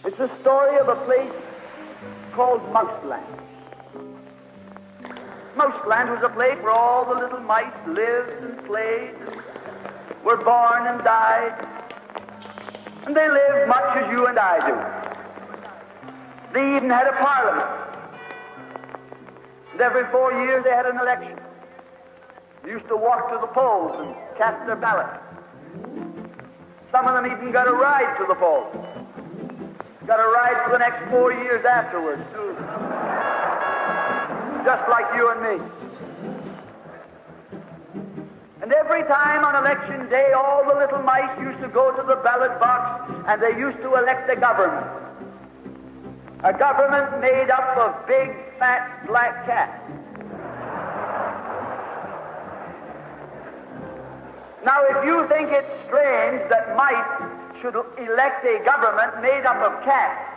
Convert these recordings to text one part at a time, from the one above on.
It's the story of a place called MOUSELAND. MOUSELAND was a place where all the little mice lived and played, were born and died, and they lived much as you and I do. They even had a parliament. And every 4 years they had an election. They used to walk to the polls and cast their ballot. Some of them even got a ride to the polls. Got a ride for the next 4 years afterwards, too. Just like you and me. And every time on election day, all the little mice used to go to the ballot box and they used to elect a government. A government made up of big, fat, black cats. Now, if you think it's strange that mice should elect a government made up of cats,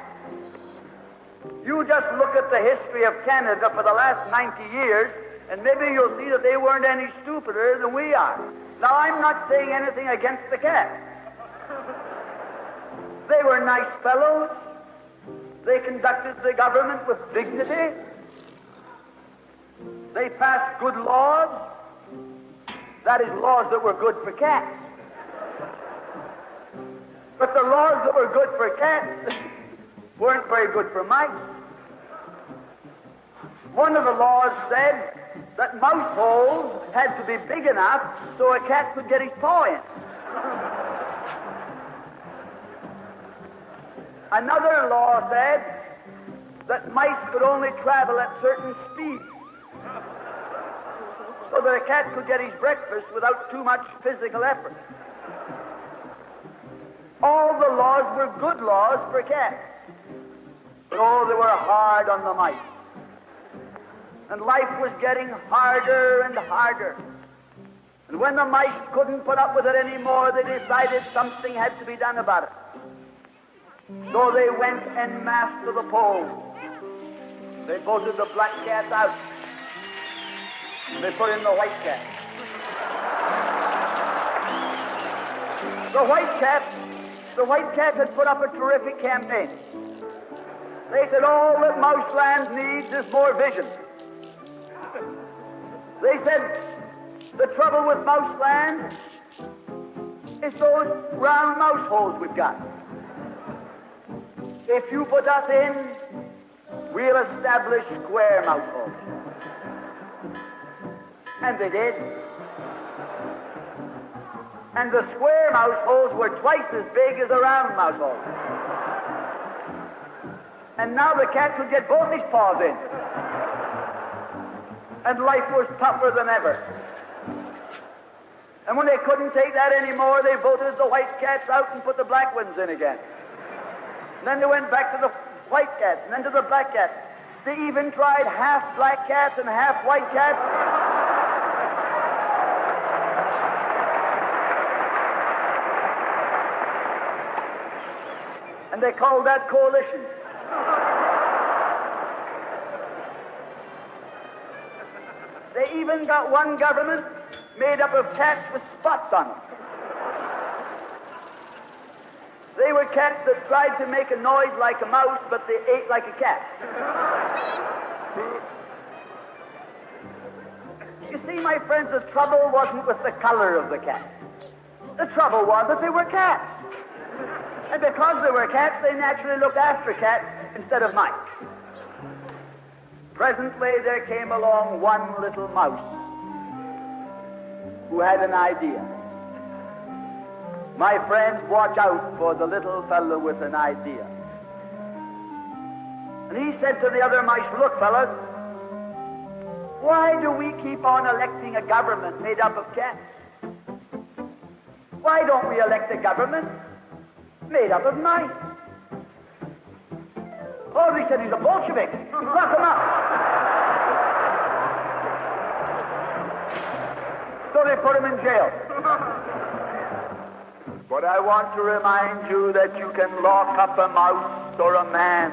you just look at the history of Canada for the last 90 years, and maybe you'll see that they weren't any stupider than we are. Now, I'm not saying anything against the cats. They were nice fellows. They conducted the government with dignity. They passed good laws. That is, laws that were good for cats. But the laws that were good for cats weren't very good for mice. One of the laws said that mouse holes had to be big enough so a cat could get his paw in. Another law said that mice could only travel at certain speeds so that a cat could get his breakfast without too much physical effort. All the laws were good laws for cats. But oh, they were hard on the mice. And life was getting harder and harder. And when the mice couldn't put up with it anymore, they decided something had to be done about it. So they went en masse to the polls. They voted the black cat out. They put in the white cat. The white cat had put up a terrific campaign. They said all that MOUSELAND needs is more vision. They said the trouble with MOUSELAND is those round mouse holes we've got. If you put us in, we'll establish square mouse holes. And they did. And the square mouse holes were twice as big as the round mouse holes. And now the cat could get both his paws in. And life was tougher than ever. And when they couldn't take that anymore, they voted the white cats out and put the black ones in again. And then they went back to the white cats and then to the black cats. They even tried half black cats and half white cats. And they called that coalition. They even got one government made up of cats with spots on them. They were cats that tried to make a noise like a mouse, but they ate like a cat. You see, my friends, the trouble wasn't with the color of the cat. The trouble was that they were cats. And because they were cats, they naturally looked after cats instead of mice. Presently, there came along one little mouse who had an idea. My friends, watch out for the little fellow with an idea. And he said to the other mice, look, fellas, why do we keep on electing a government made up of cats? Why don't we elect a government made up of mice? Oh, he said he's a Bolshevik. Lock him up. So they put him in jail. But I want to remind you that you can lock up a mouse or a man,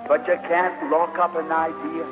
but you can't lock up an idea.